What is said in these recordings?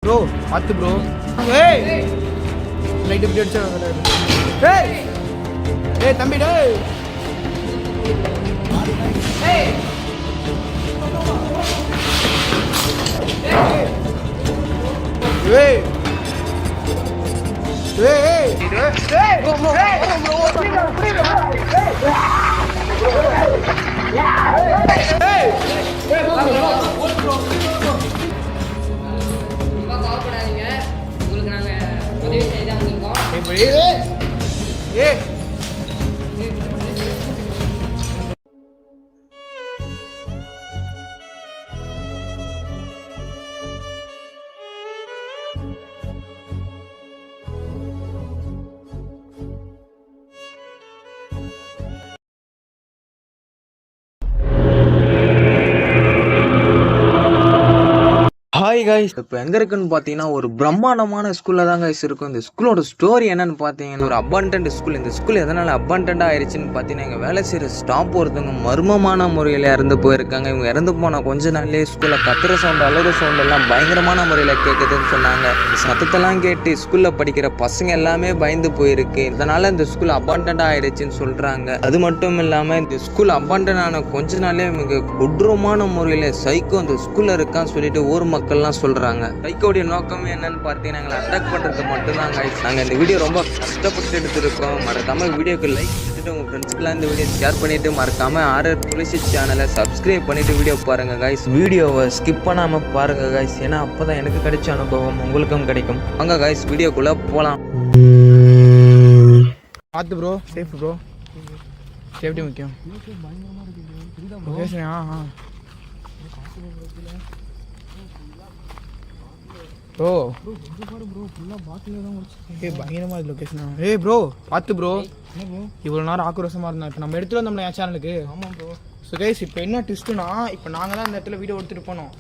Bro பார்த்து bro. ஏய் light எப்படி அடிச்சா? ஏய் ஏய் தம்பி டேய். ஏய் ஏய் ஏய் ஏய் ப்ரோ ப்ரோ ஹாய் கைஸ், இப்போ எங்கே இருக்குன்னு பார்த்தீங்கன்னா ஒரு பிரம்மாண்டமான ஸ்கூலில் தான் கைஸ் இருக்கும். இந்த ஸ்கூலோட ஸ்டோரி என்னன்னு பார்த்தீங்கன்னா ஒரு அபண்டன்ட் ஸ்கூல். இந்த ஸ்கூல் எதனால் அபண்டன்ட் ஆயிடுச்சுன்னு பார்த்தீங்கன்னா எங்கள் வேலை செய்கிற ஸ்டாஃப் ஒருத்தவங்க மர்மமான முறையில் இறந்து போயிருக்காங்க. இவங்க இறந்து போன கொஞ்ச நாள்லேயே ஸ்கூலில் கத்துற சவுண்டு அழுகிற சவுண்ட் எல்லாம் பயங்கரமான முறையில் கேட்குதுன்னு சொன்னாங்க. சத்தத்தெல்லாம் கேட்டு ஸ்கூலில் படிக்கிற பசங்க எல்லாமே பயந்து போயிருக்கு. இதனால் இந்த ஸ்கூல் அபண்டன்ட் ஆயிடுச்சுன்னு சொல்கிறாங்க. அது மட்டும் இல்லாமல் இந்த ஸ்கூல் அபண்டன்ட் ஆன கொஞ்ச நாளே மிக கொடூரமான முறையில் சைக்கோ இந்த ஸ்கூலில் இருக்கான்னு சொல்லிட்டு ஊர் மக்கள்லாம் சொல்றாங்க. சைக்கோடைய நோக்கமே என்னன்னு பார்த்தீங்கன்னா எங்களை அட்டாக் பண்றது மட்டும்தான் கைஸ். நாங்கள் இந்த வீடியோ ரொம்ப கஷ்டப்பட்டு எடுத்துருக்கோம். மறக்காம வீடியோக்கு லைக் பண்ணிட்டு உங்க ஃப்ரெண்ட்ஸ்க்குலாம் இந்த வீடியோ ஷேர் பண்ணிட்டு மறக்காம ஆர்ஆர் துளசி சேனலை சப்ஸ்கிரைப் பண்ணிட்டு வீடியோ பாருங்க கைஸ். வீடியோவை ஸ்கிப் பண்ணாம பாருங்க கைஸ், ஏன்னா அப்பதான் எனக்கு கிடைச்ச அனுபவம் உங்களுக்கும் கிடைக்கும். வாங்க கைஸ் வீடியோக்குள்ள போலாம். பார்த்து ப்ரோ, சேஃப் ப்ரோ, சேஃப்டி முக்கியம். ப்ரோ பயங்கரமா இது லொக்கேஷனா? ஏய் ப்ரோ பார்த்து ப்ரோ, இவ்வளோ நேரம் ஆக்ரோஷமாக இருந்தா இப்போ நம்ம எடுத்துகிட்டு வந்தோம்ல என் சேனலுக்கு. ஆமாம் ப்ரோ. ஸோ கைஸ் இப்போ என்ன ட்விஸ்ட்டுனா, இப்போ நாங்கள் தான் இந்த இடத்துல வீடியோ எடுத்துகிட்டு போனோம்.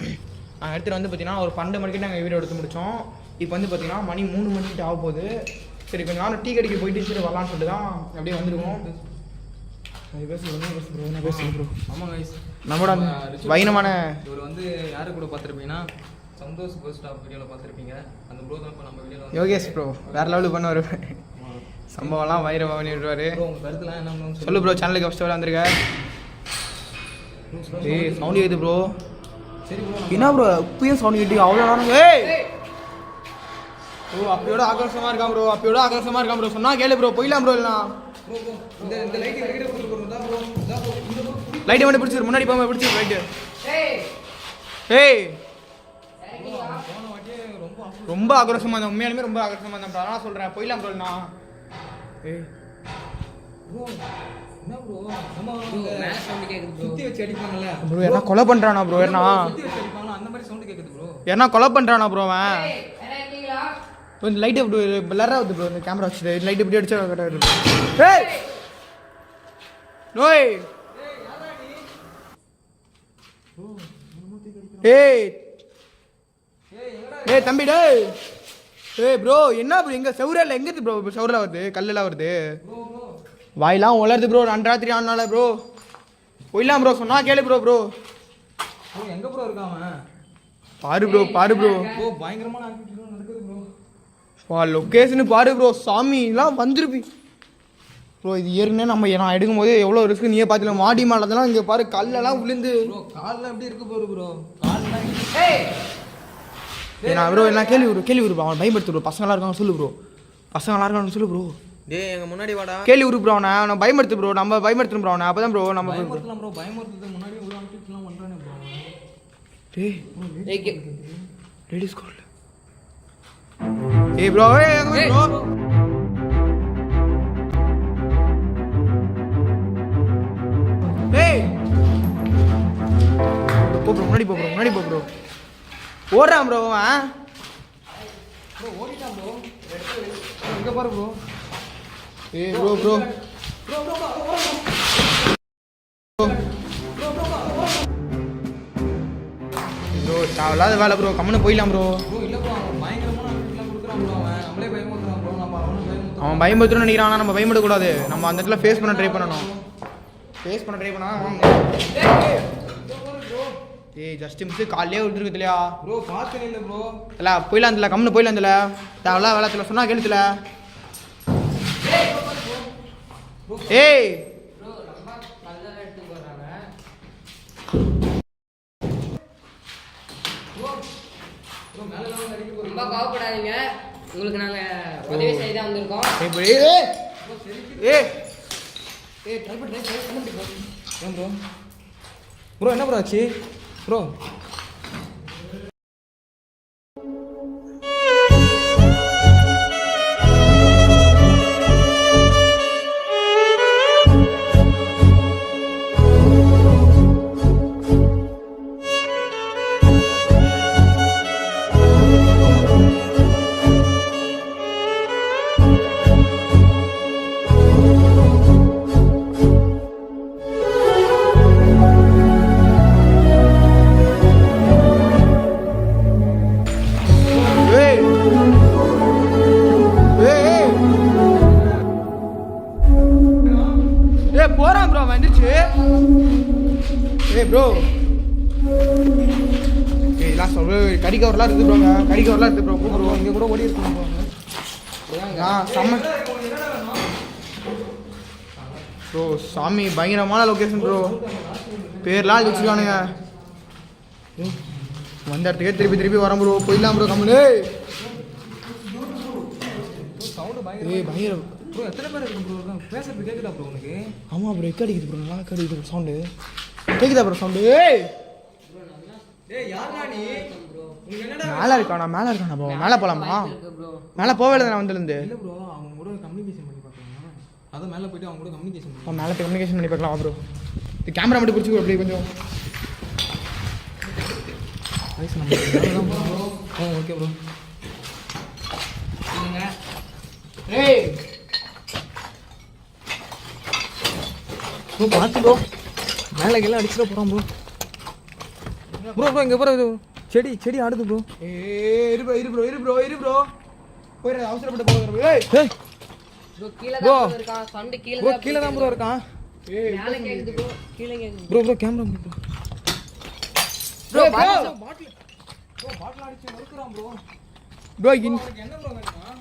நாங்கள் எடுத்துகிட்டு வந்து பார்த்தீங்கன்னா ஒரு 12 மணிக்கு நாங்கள் வீடியோ எடுத்து முடித்தோம். இப்போ வந்து பார்த்தீங்கன்னா மணி 3 மணிக்கிட்ட ஆக போகுது. சரி கொஞ்சம் நேரம் டீ கடைக்கு போயிட்டு சரி வரலான்னு சொல்லிட்டு தான் அப்படியே வந்துருக்கோம். பேசுகிறேன் ப்ரோ. ஆமாம் கைஸ், நம்மளோட வைனமான ஒரு வந்து யாரு கூட பார்த்துருப்பீங்கன்னா சந்தோஷ் பஸ் ஸ்டாப் வீடியோவில் பார்த்துருப்பீங்க. அந்த ப்ரோ தான் இப்போ நம்ம வீடியோவில் யோகேஷ் ப்ரோ வேறு லெவலுக்கு பண்ணுவார். சம்பவம்லாம் வைரமாக பண்ணி விடுவார். உங்கள் கருத்துலாம் என்ன சொல்லு ப்ரோ. சேனலுக்கு ஃபஸ்ட்டு வேலை வந்திருக்க. ஏய் சவுண்ட் கேட்குது ப்ரோ. சரி ப்ரோ என்ன ப்ரோ இப்பயும் சவுண்ட் கேட்டு அவ்வளோ நேரம்? ஏய் ப்ரோ அப்பயோட ஆக்ரோஷமாக இருக்கான் ப்ரோ, அப்பயோட ஆக்ரோஷமாக இருக்கான் ப்ரோ. சொன்னால் கேளு ப்ரோ, போயிடலாம் ப்ரோ. இல்லைனா இந்த லைட்டை மட்டும் பிடிச்சிரு, முன்னாடி போகாமல் பிடிச்சிரு லைட்டு. ஏய் ரொம்ப ஆக்ரோஷமா இருந்தா, உண்மையாலுமே ரொம்ப ஆக்ரோஷமா இருந்தா. நான் சொல்றேன் போயிடலாம் ப்ரோ. நான் ஏய் ப்ரோ என்ன ப்ரோ நம்ம மேட்ச் சவுண்ட் கேக்குது ப்ரோ. சுத்தி வச்சு அடிப்பாங்கல ப்ரோ. என்ன கொலை பண்றானா ப்ரோ? என்ன சுத்தி வச்சு அடிப்பாங்க அந்த மாதிரி சவுண்ட் கேக்குது ப்ரோ. என்ன கொலை பண்றானா ப்ரோ அவன்? என்னீங்களா ப்ரோ? இந்த லைட் எப்படி பிளர் ஆகுது ப்ரோ? இந்த கேமரா வச்சு லைட் எப்படி அடிச்சா கரெக்ட்டா இருக்கு. ஏய் நோய் ஏய் ஏய் தம்பி டேய். ஏய் ப்ரோ என்ன ப்ரோ எங்க செவுரில் எங்கேருந்து ப்ரோ செவுரில் வருது? கல்லெல்லாம் வருது, வாயெல்லாம் உலருது ப்ரோ. 2 ராத்திரி ஆனால ப்ரோ போயிடலாம் ப்ரோ. சொன்னா கேளு ப்ரோ. ப்ரோ எங்க ப்ரோ இருக்காம பாரு ப்ரோ, பாரு ப்ரோ. பயங்கரமான ஆக்டிவிட்டி நடக்குது ப்ரோ. வா லொக்கேஷன் பாரு ப்ரோ. சாமிலாம் வந்துருப்பி ப்ரோ. இது ஏற்கனவே நம்ம நான் எடுக்கும்போது எவ்வளோ ரிஸ்க்கு நீயே பார்த்துல. மாடி மாடத்தெல்லாம் இங்கே பாரு கல்லெல்லாம் விழுந்து ப்ரோ. காலெல்லாம் எப்படி இருக்கு பாரு ப்ரோ. நான் ப்ரோ என்ன கேள்வி விடு ப்ரோ. அவன் பயன்படுத்து ப்ரோ. பசங்களாம் இருக்காங்க சொல்லு ப்ரோ. பசங்களாம் இருக்கான்னு சொல்லு ப்ரோ. டேய் எங்க முன்னாடி வாடா. கேள்வி விடு ப்ரோ. அவனை பயன்படுத்து ப்ரோ. நம்ம பயன்படுத்தணும் ப்ரோ. அவனை அப்பதான் ப்ரோ நம்ம பயன்படுத்தலாம் ப்ரோ. பயன்படுத்துறது முன்னாடி உள்ள ஆக்டிவிட்டிலாம் பண்றானே ப்ரோ. டேய் லேடிஸ் கால். ஏய் ப்ரோ, ஏய் ப்ரோ. ஏய் போ ப்ரோ, முன்னாடி போ ப்ரோ. ஓடுறான் ப்ரோ அவன். ப்ரோ ஓடிட்டான் ப்ரோ. எங்க பாரு ப்ரோ. ஏய் ப்ரோ ப்ரோ ப்ரோ தேவையில்லாத வேலை ப்ரோ. கம்முன்னு போயிடலாம் ப்ரோ. அவன் பயமுறுத்தணும்னு நினைக்கிறான். ஆனால் நம்ம பயப்படக்கூடாது. நம்ம அந்த இடத்துல ஃபேஸ் பண்ண ட்ரை பண்ணணும். ஏய் ஜஸ்ட் மிஸ் காலையே விட்டுருக்கு இல்லையா ப்ரோ பார்த்து நில்ல ப்ரோ. இல்லை போயிடலாம் இல்லை கம்முன்னு போயிடலாம் இல்லை தேவையில்ல வேலை சொன்னா கேளுத்துல. ஏய் ரொம்ப கோவப்படாதீங்க, உங்களுக்கு நாங்க உதவி செய்ய தான் வந்திருக்கோம். ஏன் ப்ரோ ப்ரோ என்ன ப்ரோ ஆச்சு ப்ரோ? போறான் ப்ரோ வந்துச்சு. ஏய் ப்ரோ ஏய் எல்லாம் சொல்ற கறி கவர்லாம் இருக்குது ப்ரோங்க, கறி கவர்லாம் இருக்குது ப்ரோ. ப்ரோ இங்கே கூட ஓடி இருக்கணும் செம்ம ப்ரோ. சாமி பயங்கரமான லொக்கேஷன் ப்ரோ, பேர்லாம் வச்சுக்கானுங்க. வந்த இடத்துக்கே திருப்பி திருப்பி வரோம் ப்ரோ. போயிடலாம் ப்ரோ கம்முனு. ஏய் பயங்கரம் ப்ரோ. எத்தனை பேர் இருக்கு ப்ரோ? பேசுறது கேட்குதா ப்ரோ உனக்கு? ஆமாம் ப்ரோ எக்க அடிக்குது ப்ரோ, நல்லா அடிக்குது ப்ரோ சவுண்டு. கேட்குதா ப்ரோ சவுண்டு? யாரா நீ? மேலே இருக்கானா? மேலே இருக்கானா ப்ரோ? மேலே போகலாமா? மேலே போகவே இல்லை நான் வந்துலேருந்து. இல்லை ப்ரோ, அவங்க கூட கம்யூனிகேஷன் பண்ணி பார்க்கலாம். அதான் மேலே போய்ட்டு அவங்க கூட கம்யூனிகேஷன் பண்ணி மேலே போய் கம்யூனிகேஷன் பண்ணி பார்க்கலாம் ப்ரோ. இது கேமரா மட்டும் பிடிச்சி அப்படியே கொஞ்சம் வயசு நம்ம ஓகே ப்ரோ. ஏய் ப்ரோ பார்த்து ப்ரோ, மேலே கீழே அடிச்சுட போகிறான் ப்ரோ. ப்ரோ ப்ரோ இங்கே ப்ரோ இது செடி செடி ஆடுது ப்ரோ. இரு ப்ரோ இரு ப்ரோ இரு ப்ரோ இரு ப்ரோ போயிடுற அவசரப்பட்டு போகிறோம். ஏய் ஏய் ப்ரோ கீழ ப்ரோ தான் இருக்கான், சவுண்ட் கீழ ப்ரோ கீழே தான் ப்ரோ இருக்கான். ஏய் மேல கேக்குது ப்ரோ, கீழ கேக்குது bro bro camera bro bro. Bottle bro bottle அடிச்சு நறுக்குறான் ப்ரோ. ப்ரோ என்ன ப்ரோ வேணுமா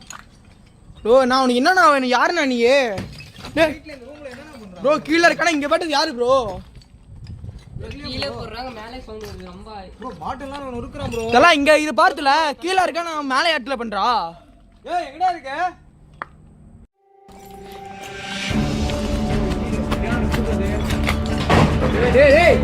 ப்ரோ நான் உனக்கு என்னண்ணா வேணும்? யாருண்ணா நீ? ப்ரோ கீழே இருக்கானா? இங்கே பாட்டு யாரு ப்ரோ? கீழ போடுறாங்க, மேலே சவுண்ட் வருது ரொம்ப. ப்ரோ பாட்டில்லாம் நான் நறுக்குறான் ப்ரோ. இதெல்லாம் இங்கே இது பார்த்துல கீழே இருக்கா, நான் மேலே இடத்துல பண்ணுறா. ஏய் எங்கடா இருக்க? டேய் டேய்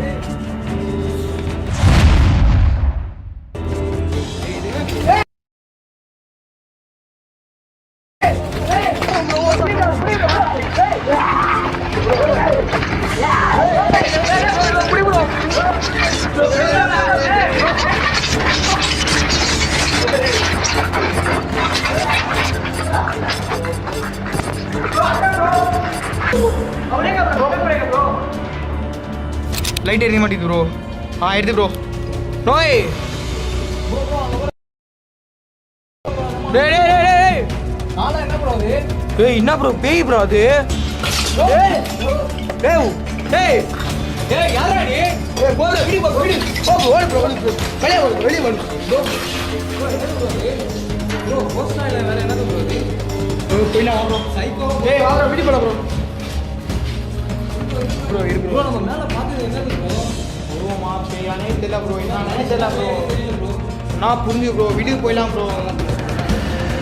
லைட் எரிய மாட்டேங்குது ப்ரோ. எடுத்து ப்ரோ. நோய் டேய் டேய் டேய் டேய் நாளா என்ன ப்ரோ அது? ஏய் என்ன ப்ரோ பேய் ப்ரோ அது? டேய் டேய் டேய் ஏய் யாரா நீ? ஏய் போடு விடி போ விடி போ ஓடு ப்ரோ ஓடு வெளிய ஓடு வெளிய ஓடு ப்ரோ ப்ரோ போஸ்டா இல்ல வேற என்னது ப்ரோ இது? போயிடலாம் வா ப்ரோ. சைக்கோ ஏய் வா ப்ரோ விடி போடா ப்ரோ. ப்ரோ இரு ப்ரோ ப்ரோ நம்ம மேல பார்த்தது என்னது ப்ரோ? உருவமா பேயானே தெரியல ப்ரோ. என்ன தெரியல ப்ரோ. நான் புரிஞ்சு ப்ரோ. வீடியோ போயிடலாம் ப்ரோ.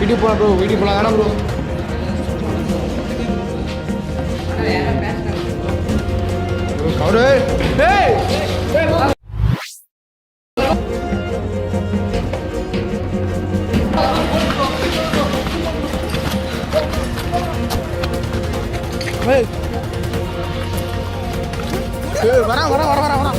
வீடியோ போகலாம் ப்ரோ. வீடியோ போகலாம் தானே ப்ரோ? ஆனா யாரோ பேசுறாங்க ப்ரோ கவரு. ஏய் ஏய் வா. ஏய் வரா வரா வரா வரா வரா